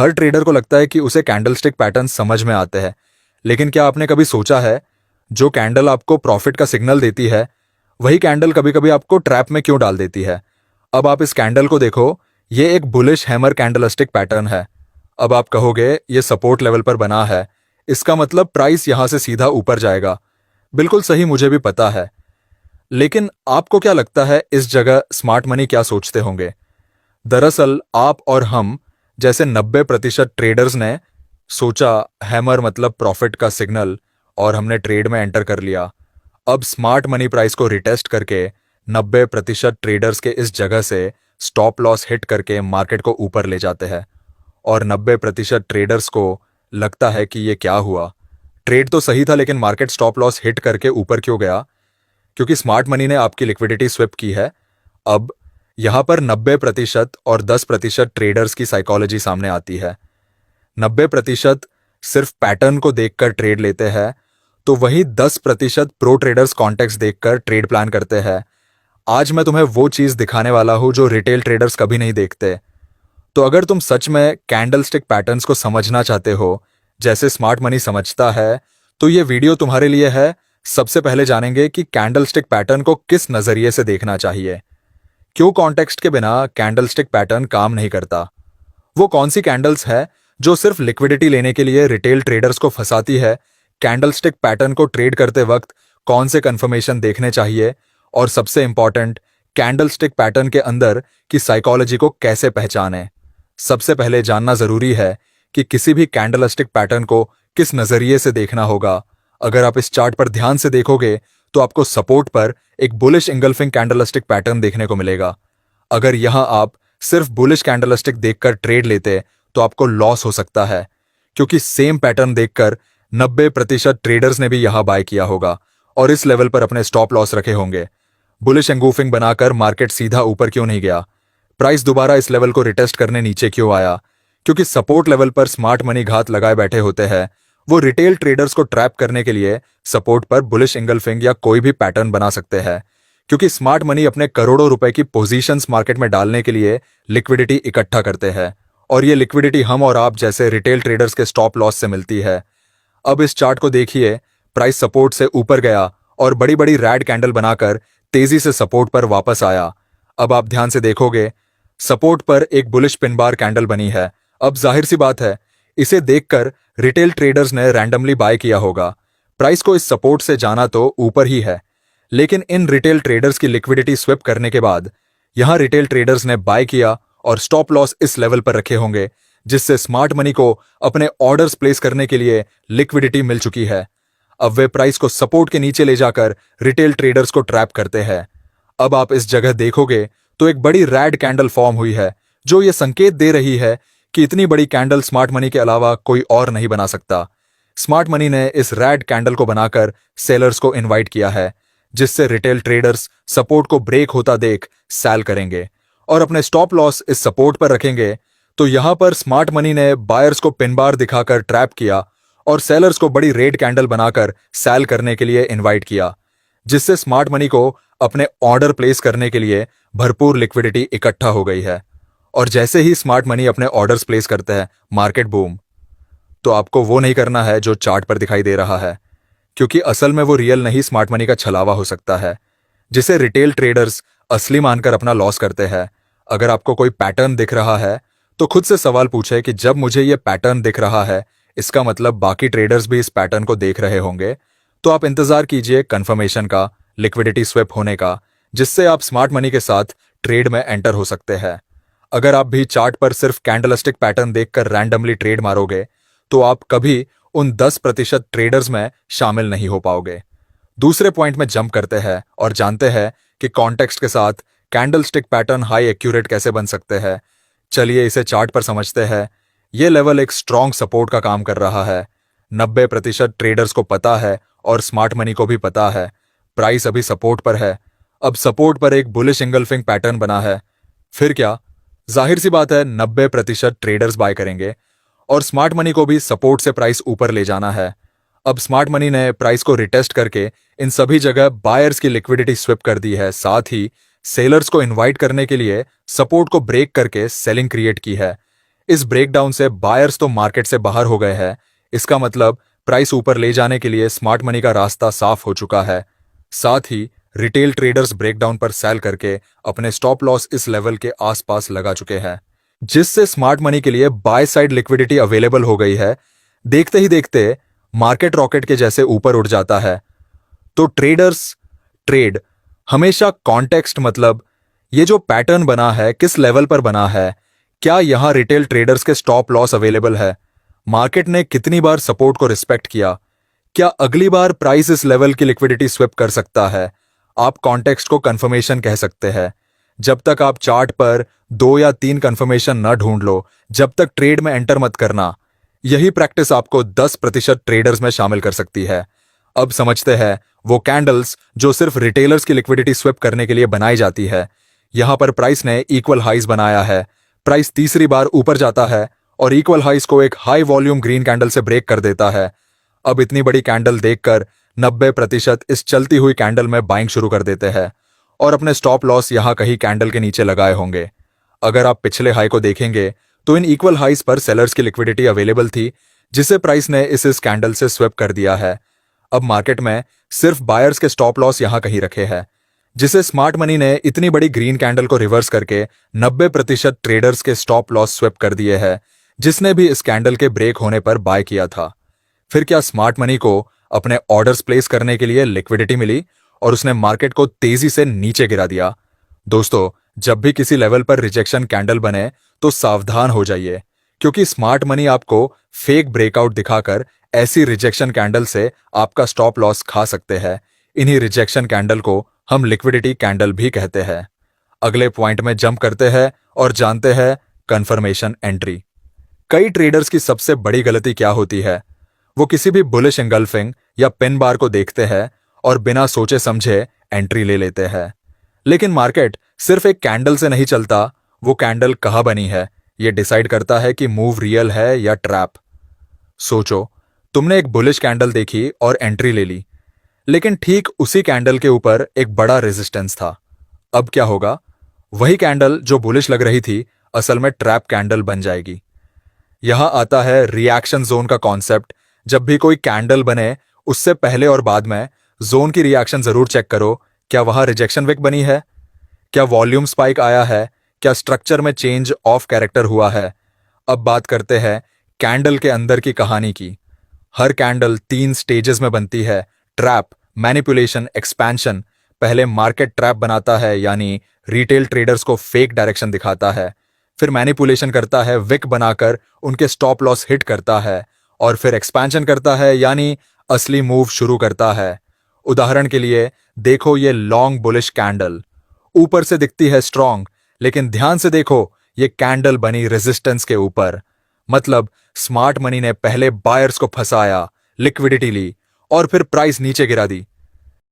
हर trader को लगता है कि उसे कैंडलस्टिक पैटर्न समझ में आते हैं, लेकिन क्या आपने कभी सोचा है, जो कैंडल आपको प्रॉफिट का सिग्नल देती है, वही कैंडल कभी कभी आपको ट्रैप में क्यों डाल देती है? अब आप इस कैंडल को देखो, ये एक बुलिश हैमर कैंडलस्टिक पैटर्न है। अब आप कहोगे ये सपोर्ट लेवल पर बना है, इसका मतलब प्राइस यहां से सीधा ऊपर जाएगा। बिल्कुल सही, मुझे भी पता है। लेकिन आपको क्या लगता है इस जगह स्मार्ट मनी क्या सोचते होंगे? दरअसल आप और हम जैसे 90% ट्रेडर्स ने सोचा हैमर मतलब प्रॉफिट का सिग्नल, और हमने ट्रेड में एंटर कर लिया। अब स्मार्ट मनी प्राइस को रिटेस्ट करके 90% ट्रेडर्स के इस जगह से स्टॉप लॉस हिट करके मार्केट को ऊपर ले जाते हैं, और 90% ट्रेडर्स को लगता है कि ये क्या हुआ, ट्रेड तो सही था लेकिन मार्केट स्टॉप लॉस हिट करके ऊपर क्यों गया? क्योंकि स्मार्ट मनी ने आपकी लिक्विडिटी स्विप की है। अब यहां पर 90% और 10% ट्रेडर्स की साइकोलॉजी सामने आती है। 90% सिर्फ पैटर्न को देखकर ट्रेड लेते हैं, तो वही 10% प्रो ट्रेडर्स कॉन्टेक्स्ट देखकर ट्रेड प्लान करते हैं। आज मैं तुम्हें वो चीज दिखाने वाला हूं जो रिटेल ट्रेडर्स कभी नहीं देखते। तो अगर तुम सच में कैंडलस्टिक पैटर्न्स को समझना चाहते हो, जैसे स्मार्ट मनी समझता है, तो ये वीडियो तुम्हारे लिए है। सबसे पहले जानेंगे कि कैंडलस्टिक पैटर्न को किस नजरिए से देखना चाहिए, क्यों कॉन्टेक्स्ट के बिना कैंडलस्टिक पैटर्न काम नहीं करता, वो कौन सी कैंडल्स है जो सिर्फ लिक्विडिटी लेने के लिए रिटेल ट्रेडर्स को फंसाती है, कैंडलस्टिक पैटर्न को ट्रेड करते वक्त कौन से कंफर्मेशन देखने चाहिए, और सबसे इंपॉर्टेंट, कैंडलस्टिक पैटर्न के अंदर की साइकोलॉजी को कैसे पहचानें। सबसे पहले जानना जरूरी है कि किसी भी कैंडलस्टिक पैटर्न को किस नजरिए से देखना होगा। अगर आप इस चार्ट पर ध्यान से देखोगे तो आपको सपोर्ट पर एक बुलिश इंगल्फिंग कैंडलस्टिक पैटर्न देखने को मिलेगा। अगर यहां आप सिर्फ बुलिश कैंडलस्टिक देखकर ट्रेड लेते तो आपको लॉस हो सकता है, क्योंकि सेम पैटर्न देखकर 90% ट्रेडर्स ने भी यहां बाय किया होगा और इस लेवल पर अपने स्टॉप लॉस रखे होंगे। बुलिश एंगूफिंग बनाकर मार्केट सीधा ऊपर क्यों नहीं गया? प्राइस दोबारा इस लेवल को रिटेस्ट करने नीचे क्यों आया? क्योंकि सपोर्ट लेवल पर स्मार्ट मनी घात लगाए बैठे होते हैं। वो रिटेल ट्रेडर्स को ट्रैप करने के लिए सपोर्ट पर बुलिश इंगल्फिंग या कोई भी पैटर्न बना सकते हैं, क्योंकि स्मार्ट मनी अपने करोड़ों रुपए की पोजीशंस मार्केट में डालने के लिए लिक्विडिटी इकट्ठा करते हैं, और ये लिक्विडिटी हम और आप जैसे रिटेल ट्रेडर्स के स्टॉप लॉस से मिलती है। अब इस चार्ट को देखिए, प्राइस सपोर्ट से ऊपर गया और बड़ी बड़ी रैड कैंडल बनाकर तेजी से सपोर्ट पर वापस आया। अब आप ध्यान से देखोगे, सपोर्ट पर एक बुलिश पिन बार कैंडल बनी है। अब जाहिर सी बात है, इसे देखकर रिटेल ट्रेडर्स ने रैंडमली बाय किया होगा। प्राइस को इस सपोर्ट से जाना तो ऊपर ही है, लेकिन इन रिटेल ट्रेडर्स की लिक्विडिटी स्विप करने के बाद यहां रिटेल ट्रेडर्स ने बाय किया और स्टॉप लॉस इस लेवल पर रखे होंगे, जिससे स्मार्ट मनी को अपने ऑर्डर्स प्लेस करने के लिए लिक्विडिटी मिल चुकी है। अब वे प्राइस को सपोर्ट के नीचे ले जाकर रिटेल ट्रेडर्स को ट्रैप करते हैं। अब आप इस जगह देखोगे तो एक बड़ी रैड कैंडल फॉर्म हुई है, जो ये संकेत दे रही है कि इतनी बड़ी कैंडल स्मार्ट मनी के अलावा कोई और नहीं बना सकता। स्मार्ट मनी ने इस रैड कैंडल को बनाकर सेलर्स को इनवाइट किया है, जिससे रिटेल ट्रेडर्स सपोर्ट को ब्रेक होता देख सेल करेंगे और अपने स्टॉप लॉस इस सपोर्ट पर रखेंगे। तो यहां पर स्मार्ट मनी ने बायर्स को पिन बार दिखाकर ट्रैप किया और सेलर्स को बड़ी रेड कैंडल बनाकर सेल करने के लिए इनवाइट किया, जिससे स्मार्ट मनी को अपने ऑर्डर प्लेस करने के लिए भरपूर लिक्विडिटी इकट्ठा हो गई है। और जैसे ही स्मार्ट मनी अपने ऑर्डर्स प्लेस करते हैं, मार्केट बूम। तो आपको वो नहीं करना है जो चार्ट पर दिखाई दे रहा है, क्योंकि असल में वो रियल नहीं, स्मार्ट मनी का छलावा हो सकता है, जिसे रिटेल ट्रेडर्स असली मानकर अपना लॉस करते हैं। अगर आपको कोई पैटर्न दिख रहा है तो खुद से सवाल पूछे कि जब मुझे ये पैटर्न दिख रहा है, इसका मतलब बाकी ट्रेडर्स भी इस पैटर्न को देख रहे होंगे। तो आप इंतजार कीजिए कंफर्मेशन का, लिक्विडिटी स्विप होने का, जिससे आप स्मार्ट मनी के साथ ट्रेड में एंटर हो सकते हैं। अगर आप भी चार्ट पर सिर्फ कैंडलस्टिक पैटर्न देखकर रैंडमली ट्रेड मारोगे तो आप कभी उन 10% ट्रेडर्स में शामिल नहीं हो पाओगे। दूसरे पॉइंट में जंप करते हैं और जानते हैं कि कॉन्टेक्स्ट के साथ कैंडलस्टिक पैटर्न हाई एक्यूरेट कैसे बन सकते हैं। चलिए इसे चार्ट पर समझते हैं। यह लेवल एक स्ट्रॉन्ग सपोर्ट का काम कर रहा है। 90% ट्रेडर्स को पता है और स्मार्ट मनी को भी पता है, प्राइस अभी सपोर्ट पर है। अब सपोर्ट पर एक बुलिश इंगल्फिंग पैटर्न बना है। फिर क्या? जाहिर सी बात है, 90% ट्रेडर्स बाय करेंगे और स्मार्ट मनी को भी सपोर्ट से प्राइस ऊपर ले जाना है। अब स्मार्ट मनी ने प्राइस को रिटेस्ट करके इन सभी जगह बायर्स की लिक्विडिटी स्विप कर दी है, साथ ही सेलर्स को इनवाइट करने के लिए सपोर्ट को ब्रेक करके सेलिंग क्रिएट की है। इस ब्रेकडाउन से बायर्स तो मार्केट से बाहर हो गए हैं। इसका मतलब प्राइस ऊपर ले जाने के लिए स्मार्ट मनी का रास्ता साफ हो चुका है। साथ ही रिटेल ट्रेडर्स ब्रेकडाउन पर सेल करके अपने स्टॉप लॉस इस लेवल के आसपास लगा चुके हैं, जिससे स्मार्ट मनी के लिए बाय साइड लिक्विडिटी अवेलेबल हो गई है। देखते ही देखते मार्केट रॉकेट के जैसे ऊपर उठ जाता है। तो ट्रेडर्स ट्रेड हमेशा कॉन्टेक्स्ट, मतलब ये जो पैटर्न बना है किस लेवल पर बना है, क्या यहां रिटेल ट्रेडर्स के स्टॉप लॉस अवेलेबल है, मार्केट ने कितनी बार सपोर्ट को रिस्पेक्ट किया, क्या अगली बार प्राइस इस लेवल की लिक्विडिटी स्विप कर सकता है, आप कॉन्टेक्स्ट को कंफर्मेशन कह सकते हैं। जब तक आप चार्ट पर 2 या 3 कंफर्मेशन न ढूंढ लो, जब तक ट्रेड में एंटर मत करना। यही प्रैक्टिस आपको 10% ट्रेडर्स में शामिल कर सकती है। अब समझते हैं वो कैंडल्स जो सिर्फ रिटेलर्स की लिक्विडिटी स्विप करने के लिए बनाई जाती है। यहां पर प्राइस ने इक्वल हाइज बनाया है, प्राइस तीसरी बार ऊपर जाता है और इक्वल हाइज को एक हाई वॉल्यूम ग्रीन कैंडल से ब्रेक कर देता है। अब इतनी बड़ी कैंडल देखकर 90% इस चलती हुई कैंडल में बाइंग शुरू कर देते हैं और अपने स्टॉप लॉस यहां कहीं कैंडल के नीचे लगाए होंगे। अगर आप पिछले हाई को देखेंगे तो इन इक्वल हाइज पर सेलर्स की लिक्विडिटी अवेलेबल थी, जिसे प्राइस ने इस कैंडल से स्वेप कर दिया है। अब मार्केट में सिर्फ बायर्स के स्टॉप लॉस यहां कहीं रखे हैं, जिसे स्मार्ट मनी ने इतनी बड़ी ग्रीन कैंडल को रिवर्स करके 90% ट्रेडर्स के स्टॉप लॉस स्वेप कर दिए हैं, जिसने भी इस कैंडल के ब्रेक होने पर बाय किया था। फिर क्या स्मार्ट मनी को अपने ऑर्डर्स प्लेस करने के लिए लिक्विडिटी मिली और उसने मार्केट को तेजी से नीचे गिरा दिया। दोस्तों, जब भी किसी लेवल पर रिजेक्शन कैंडल बने तो सावधान हो जाइए, क्योंकि स्मार्ट मनी आपको फेक ब्रेकआउट दिखाकर ऐसी रिजेक्शन कैंडल से आपका स्टॉप लॉस खा सकते हैं। इन्हीं रिजेक्शन कैंडल को हम लिक्विडिटी कैंडल भी कहते हैं। अगले पॉइंट में जंप करते हैं और जानते हैं कंफर्मेशन एंट्री। कई ट्रेडर्स की सबसे बड़ी गलती क्या होती है, वो किसी भी बुलिश एंगल्फिंग या पिन बार को देखते हैं और बिना सोचे समझे एंट्री ले लेते हैं। लेकिन मार्केट सिर्फ एक कैंडल से नहीं चलता, वो कैंडल कहां बनी है ये डिसाइड करता है कि मूव रियल है या ट्रैप। सोचो, तुमने एक बुलिश कैंडल देखी और एंट्री ले ली, लेकिन ठीक उसी कैंडल के ऊपर एक बड़ा रेजिस्टेंस था। अब क्या होगा? वही कैंडल जो बुलिश लग रही थी असल में ट्रैप कैंडल बन जाएगी। यहां आता है रिएक्शन जोन का कॉन्सेप्ट। जब भी कोई कैंडल बने उससे पहले और बाद में जोन की रिएक्शन जरूर चेक करो। क्या वहां रिजेक्शन विक बनी है? क्या वॉल्यूम स्पाइक आया है? क्या स्ट्रक्चर में चेंज ऑफ कैरेक्टर हुआ है? अब बात करते हैं कैंडल के अंदर की कहानी की। हर कैंडल 3 स्टेजेस में बनती है: ट्रैप, मैनिपुलेशन, एक्सपेंशन। पहले मार्केट ट्रैप बनाता है, यानी रिटेल ट्रेडर्स को फेक डायरेक्शन दिखाता है। फिर मैनिपुलेशन करता है, विक बनाकर उनके स्टॉप लॉस हिट करता है। और फिर एक्सपेंशन करता है, यानी असली मूव शुरू करता है। उदाहरण के लिए देखो ये लॉन्ग बुलिश कैंडल, ऊपर से दिखती है स्ट्रॉन्ग, लेकिन ध्यान से देखो ये कैंडल बनी रेजिस्टेंस के ऊपर। मतलब स्मार्ट मनी ने पहले बायर्स को फंसाया, लिक्विडिटी ली और फिर प्राइस नीचे गिरा दी।